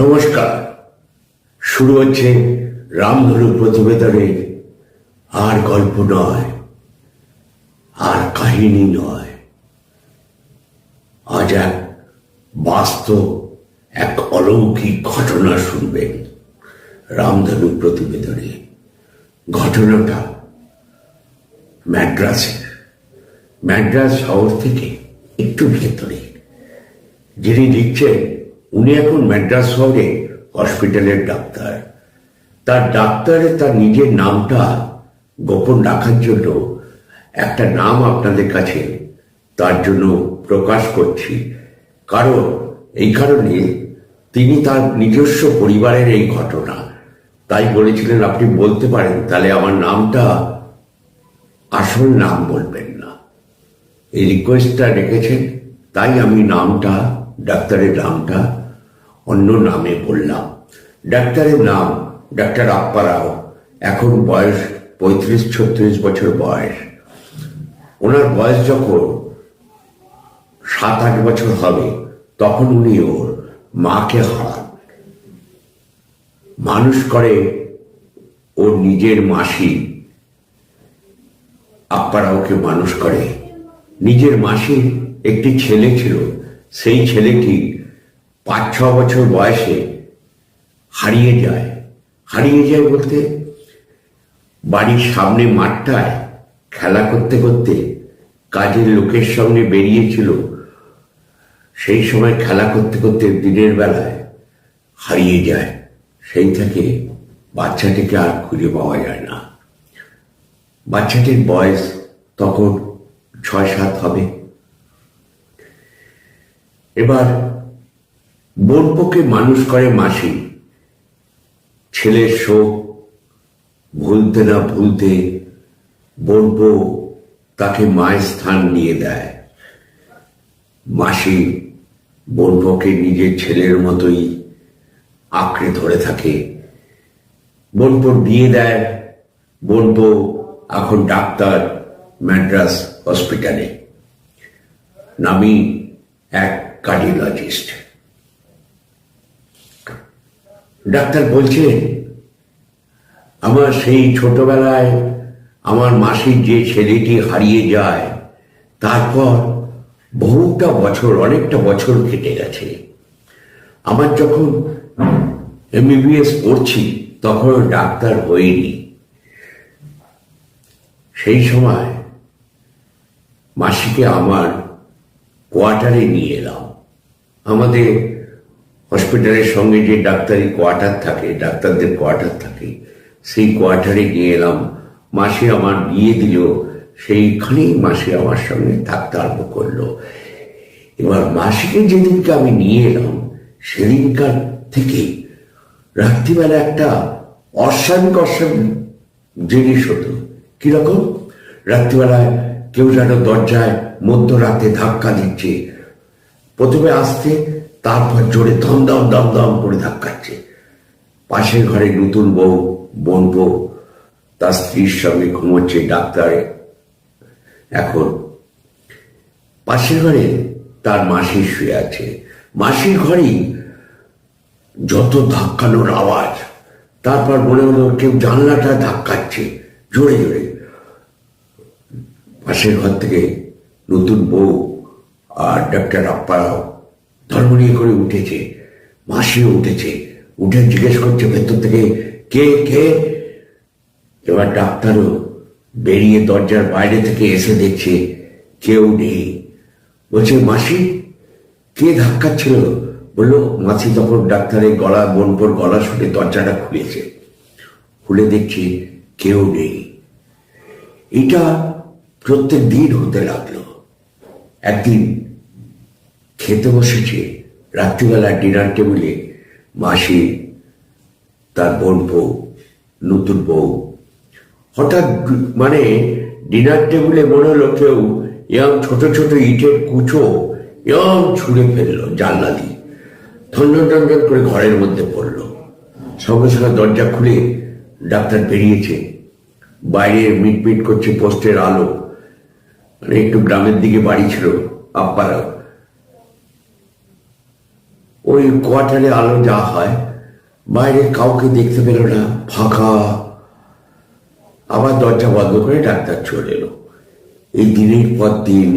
নমস্কার। শুরু হচ্ছে রামধনু প্রতিবেদনের আর গল্প নয়, আর কাহিনী নয়। আজ এক বাস্তব, এক অলৌকিক ঘটনা শুনবেন রামধনু প্রতিবেদনে। ঘটনাটা ম্যাড্রাস শহর থেকে একটু ভেতরে। যিনি লিখছেন উনি এখন ম্যাড্রাস শহরে হসপিটালের ডাক্তার। তার নিজের নামটা গোপন রাখার জন্য একটা নাম আপনাদের কাছে তার জন্য প্রকাশ করছি। কারণ এই কারণে তিনি তার নিজস্ব পরিবারের এই ঘটনা, তাই বলেছিলেন আপনি বলতে পারেন, তাহলে আমার নামটা, আসল নাম বলবেন না। এই রিকোয়েস্টটা রেখেছেন, তাই আমি নামটা, ডাক্তারের নামটা অন্য নামে বললাম। ডাক্তারের নাম ডাক্তার আপ্পা রাও। এখন বয়স 35-36 বছর বয়স। ওনার বয়স যখন 7-8 বছর হবে তখন উনি ওর মাকে হারান। মানুষ করে ওর নিজের মাসি আপ্পা রাওকে মানুষ করে। নিজের মাসির একটি ছেলে ছিল, সেই ছেলেটি 5-6 বছর বয়সে হারিয়ে যায় বলতে, বাড়ির সামনে মাঠটায় খেলা করতে করতে কাজের লোকের সঙ্গে বেরিয়েছিল। সেই সময় খেলা করতে করতে দিনের বেলায় হারিয়ে যায়। সেই থেকে বাচ্চাটিকে আর খুঁজে পাওয়া যায় না। বাচ্চাটির বয়স তখন 6-7 হবে। এবার বোনপোকে মানুষ করে মাসি। ছেলের শোক ভুলতে না ভুলতে বোনপো তাকে মায়ের স্থান দিয়ে দেয়। মাসি বোনপোকে নিজের ছেলের মতোই আঁকড়ে ধরে থাকে। বোনপোর বিয়ে দেয়। বোনপো এখন ডাক্তার ম্যাড্রাস হসপিটালে, নামি এক কার্ডিওলজিস্ট। ডাক্তার বলছেন, আমার সেই ছোটবেলায় আমার মাসির যে ছেলেটি হারিয়ে যায়, তারপর অনেকটা বছর কেটে গেছে। আমার যখন MBBS পড়ছি তখন ডাক্তার হইনি। সেই সময় মাসিকে আমার কোয়ার্টারে নিয়ে এলাম। আমাদের হসপিটালের সঙ্গে যে ডাক্তারি কোয়ার্টার থাকে, ডাক্তারদের কোয়ার্টার থাকে, সেই কোয়ার্টারে নিয়ে এলাম। মাসি আমার বিয়ে দিল, সেইখানেই মাসি আমার সঙ্গে থাকতে আরম্ভ করলো। এবার মাসিকে যেদিনকে আমি নিয়ে এলাম, সেদিনকার থেকে রাত্রিবেলা একটা অস্বাভাবিক জিনিস হতো। কিরকম? রাত্রিবেলায় কেউ যেন দরজায় মধ্যরাতে ধাক্কা দিচ্ছে। প্রথমে আসতে, তারপর জোরে দমদম দমদম করে ধাক্কাচ্ছে। পাশের ঘরে নতুন বউ, বোনপো, তার স্ত্রীর সঙ্গে ঘুমোচ্ছে। ডাক্তার এখন পাশের ঘরে তার মাসি শুয়ে আছে। মাসির ঘরেই যত ধাক্কানোর আওয়াজ। তারপর মনে হলো কেউ জানলাটা ধাক্কাচ্ছে জোরে জোরে। পাশের ঘর থেকে নতুন বউ আর ডাক্তার আপ্পা রাও ধর্মনিয়ে করে উঠেছে। মাসিও উঠেছে, উঠে জিজ্ঞেস করছে ভেতর থেকে, কে কে? এবার ডাক্তারও বেরিয়ে দরজার বাইরে থেকে এসে দেখছে কেউ নেই। বলছে, মাসি কে ধাক্কাচ্ছিল? বললো, মাসি তখন ডাক্তারের গলা, বোনপোর গলা শুনে দরজাটা খুলেছে। খুলে দেখছে কেউ নেই। এটা প্রত্যেক দিন হতে লাগলো। একদিন খেতে বসেছে রাত্রিবেলা ডিনার টেবিলে মাসি, তার বোনপো, নতুন বউ। হঠাৎ ডিনার টেবিলে মনে হলো কেউ ছোট ছোট ইটের কুচো ছুঁড়ে ফেললো জানলা দিয়ে। ধন্যন করে ঘরের মধ্যে পড়লো। সঙ্গে সঙ্গে দরজা খুলে ডাক্তার বেরিয়েছে। বাইরে মিটমিট করছে পোস্টের আলো। একটু গ্রামের দিকে বাড়ি ছিল আপ্পারা। ওই কোয়ার্টারে আলো যা হয়, বাইরে কাউকে দেখতে পেল না, ফাঁকা। আবার দরজা বন্ধ করে ডাক্তার চলে এলো। এই দিনের পর দিন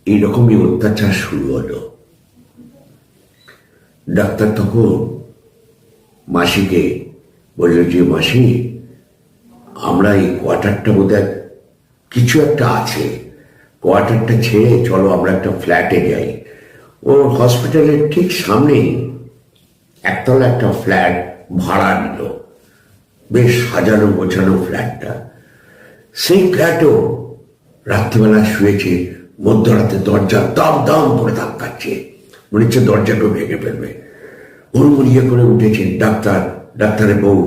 এইরকমই অত্যাচার শুরু হলো। ডাক্তার তখন মাসিকে বলল যে, মাসি, আমরা এই কোয়ার্টারটা বোধহয় কিছু একটা আছে, কোয়ার্টারটা ছেড়ে চলো আমরা একটা ফ্ল্যাটে যাই। ও হসপিটালের ঠিক সামনেই একতলা একটা ফ্ল্যাট ভাড়া নিল, বেশ সাজানো গোছানো ফ্ল্যাটটা। সেই ফ্ল্যাটও রাত্রিবেলা শুয়েছে, মধ্যরাতে দরজা দাম দাম করে ধাক্কাচ্ছে, মনে হচ্ছে দরজাকে ভেঙে ফেলবে। হুড়মুড়িয়ে করে উঠেছে ডাক্তারের বউ।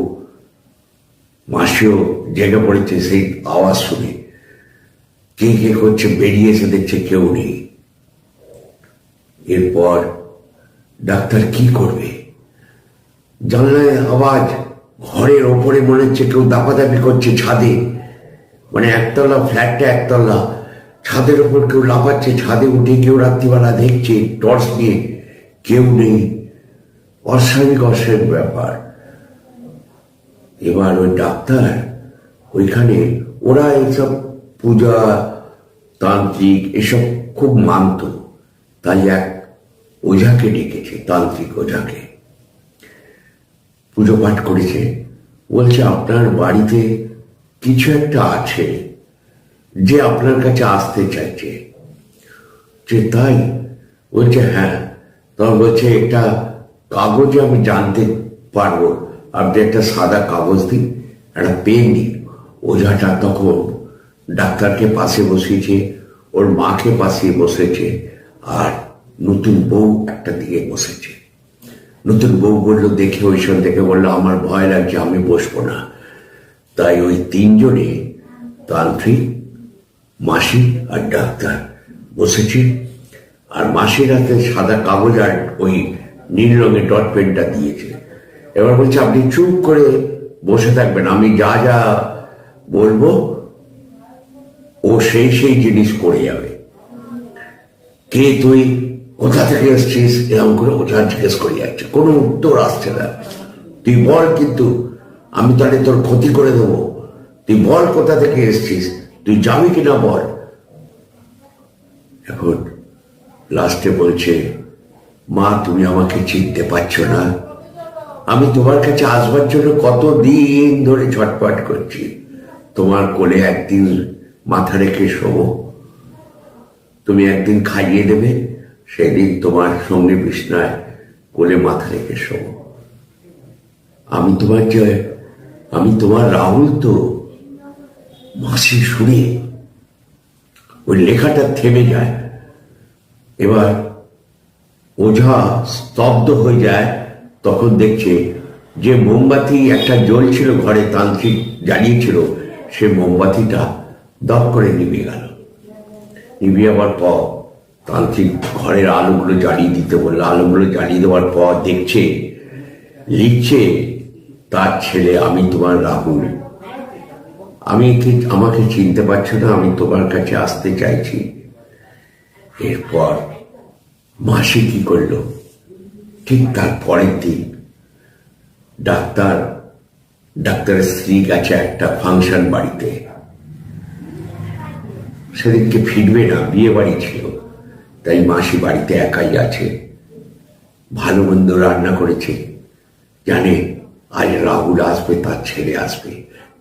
মাসিও জেগে পড়েছে সেই আওয়াজ শুনে। কে কে করছে, বেরিয়ে এসে দেখছে কেউ নেই। এরপর ডাক্তার কি করবে? জানলায় আওয়াজ, ঘরের ওপরে মনে হচ্ছে কেউ দাপাদাপি করছে ছাদে, মানে একতলা ফ্ল্যাটটা একতলা, ছাদের ওপর কেউ লাফাচ্ছে। ছাদে উঠে কেউ রাত্রিবেলা দেখছে টর্চ নিয়ে, কেউ নেই। অস্বাভাবিক ব্যাপার। এবার ওই ডাক্তার ওইখানে, ওরা এইসব পূজা তান্ত্রিক এসব খুব মানত, তাই এক ওঝাকে ডেকেছে, তান্ত্রিক ওঝাকে। পুজো পাঠ করেছে। বলছে, আপনার বাড়িতে কিছু একটা আছে যে আপনার কাছে আসতে চাইছে। যে তাই? বলছে হ্যাঁ। তখন বলছে, একটা কাগজে আমি জানতে পারবো, আপনি একটা সাদা কাগজ দিন, একটা পেন দিন। ওঝাটা তখন ডাক্তারকে পাশে বসিয়েছে, ওর মাকে পাশে বসেছে, আর নতুন বউ একটা দিকে বসেছে। নতুন বউ বললো, দেখে ওইসব দেখে বললো, আমার ভয় লাগছে, আমি বসবো না। তাই ওই তিনজনে, তান্ত্রিক, মাসি আর ডাক্তার বসেছে। আর মাসির হাতে সাদা কাগজ আর ওই নীল রঙের ডট পেনটা দিয়েছে। এবার বলছে, আপনি চুপ করে বসে থাকবেন, আমি যা যা বলবো ও সেই সেই জিনিস করে যাবে। কে তুই, কোথা থেকে এসছিস, এরকম করে ওঝা জিজ্ঞেস করে যাচ্ছে। কোনো উত্তর আসছে না। তুই বল, কিন্তু আমি তাহলে তোর ক্ষতি করে দেবো। তুই বল কোথা থেকে এসছিস, তুই যাবি কিনা বল। এখন লাস্টে বলছে, মা, তুমি আমাকে চিনতে পারছো না? আমি তোমার কাছে আসবার জন্য কতদিন ধরে ছটপট করছি। তোমার কোলে একদিন মাথা রেখে শোবো, তুমি একদিন খাইয়ে দেবে, সেদিন তোমার সঙ্গে বিছনায় কোলে মাথা রেখে শোবো। আমি তোমার রাহুল তো। মাসি শুনে ওই লেখাটা থেমে যায়। এবার ওঝা স্তব্ধ হয়ে যায়। তখন দেখছে যে মোমবাতি একটা জ্বলছিল ঘরে, তান্ত্রিক জ্বালিয়েছিল, সে মোমবাতিটা দপ করে নিভে গেল। নিভে যাওয়ার পর তান্ত্রিক ঘরের আলোগুলো জ্বালিয়ে দিতে বলল। আলোগুলো জ্বালিয়ে দেওয়ার পর দেখছে, লিখছে, তার ছেলে, আমি তোমার রাহুল। আমাকে চিনতে পারছো না, আমি তোমার কাছে আসতে চাইছি। এরপর মাসি কি করলো, ঠিক তার পরের দিন ডাক্তারের স্ত্রী গেছে একটা ফাংশন বাড়িতে। সেদিনকে ফিরবে না, বিয়ে বাড়ি ছিল, তাই মাসি বাড়িতে একাই আছে। ভালো মন্দ রান্না করেছে, জানে আজ রাহুল আসবে, তার ছেলে আসবে।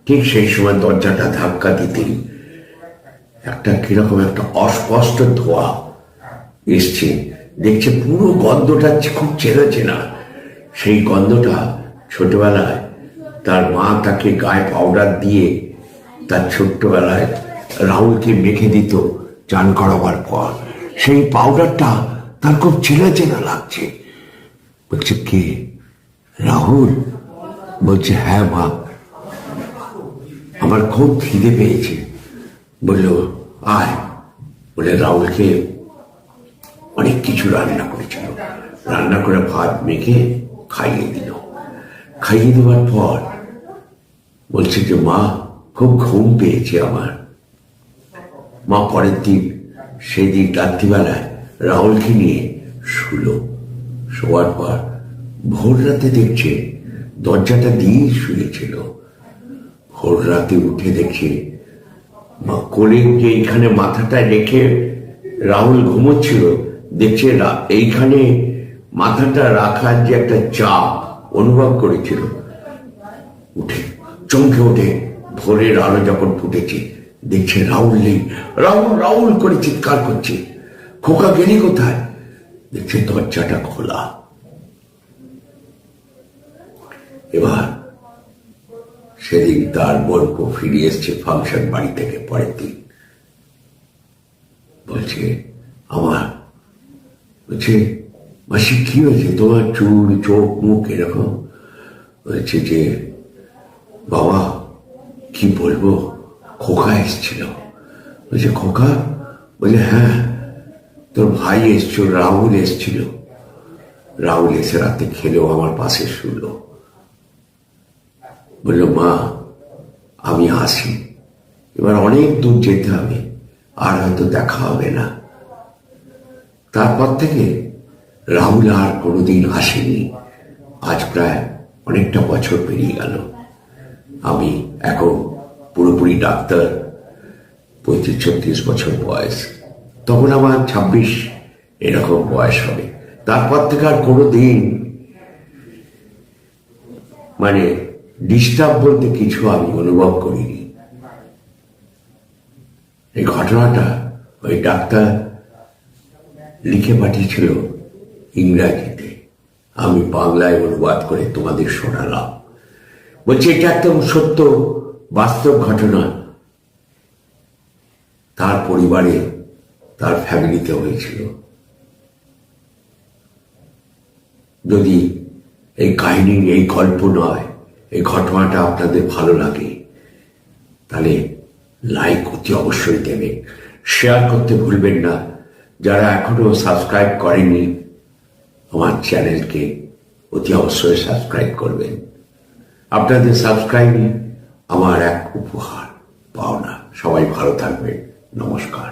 ঠিক সেই সময় দরজাটা ধাক্কা দিতেই একটা কিরকম একটা অস্পষ্ট ধোঁয়া এসছে। দেখছে পুরো গন্ধটা খুব চেনা চেনা। সেই গন্ধটা ছোটবেলায় তার মা তাকে গায়ে পাউডার দিয়ে তার ছোট্টবেলায় রাহুলকে মেখে দিত চান করাবার পর। সেই পাউডারটা তার খুব চেনা চেনা লাগছে। বলছে, কে? রাহুল? বলছে, হ্যাঁ মা, আমার খুব খিদে পেয়েছে। বলল, আয়। বলে রাহুলকে অনেক কিছু রান্না করেছিল, রান্না করে ভাত মেখে খাইয়ে দিল। খাইয়ে দেওয়ার পর বলছে যে, মা, খুব ঘুম পেয়েছে আমার। মা পরের দিন, সেদিন রাত্রিবেলায় রাহুলকে নিয়ে শুলো। শোয়ার পর ভোর রাতে দেখছে দরজাটা দিয়ে শুয়েছিল। ভোর রাতে উঠে দেখছে কোলে যে এইখানে মাথাটা রেখে রাহুল ঘুমোচ্ছিল, দেখছে এইখানে মাথাটা রাখার যে একটা চাপ অনুভব করেছিল। উঠে চমকে ওঠে, ভোরের আলো যখন ফুটেছে দেখছে রাহুল নেই। রাহুল রাহুল করে চিৎকার করছে, খোকা গেলি কোথায়? দেখছে দরজাটা খোলা। এবার সেদিন তার বোনকে ফিরে এসছে ফাংশন বাড়ি থেকে পরের দিন। বলছে মাসি কি হয়েছে তোমার? চুল চোখ মুখ এরকম। বলছে যে বাবা কি বলবো, খোকা এসছিল। বলছে খোকা? বলে হ্যাঁ, তোর ভাই এসছিল, রাহুল এসছিল। রাহুল এসে রাতে খেলেও আমার পাশে শুলো। বললো মা আমি আসি, এবার অনেক দূর যেতে হবে, আর হয়তো দেখা হবে না। তারপর থেকে রাহুল আর কোনোদিন আসেনি। আজ প্রায় অনেকটা বছর পেরিয়ে গেল। আমি এখন পুরোপুরি ডাক্তার, 35-36 বছর বয়স। তখন আমার 26 এরকম বয়স হবে। তারপর থেকে আর কোনোদিন ডিস্টার্ব বলতে কিছু আমি অনুভব করিনি। এই ঘটনাটা ওই ডাক্তার লিখে পাঠিয়েছিল ইংরাজিতে, আমি বাংলায় অনুবাদ করে তোমাদের শোনালাম। বলছে এটা একদম সত্য বাস্তব ঘটনা। তার পরিবারে, তার ফ্যামিলিতে হয়েছিল। যদি এই কাহিনী, এই গল্প নয়, এই ঘটনাটা আপনাদের ভালো লাগে তাহলে লাইক অতি অবশ্যই দেবেন, শেয়ার করতে ভুলবেন না। যারা এখনো সাবস্ক্রাইব করেনি আমার চ্যানেলকে অতি অবশ্যই সাবস্ক্রাইব করবেন। আপনাদের সাবস্ক্রাইবই আমার এক উপহার পাওনা। সবাই ভালো থাকবেন। নমস্কার।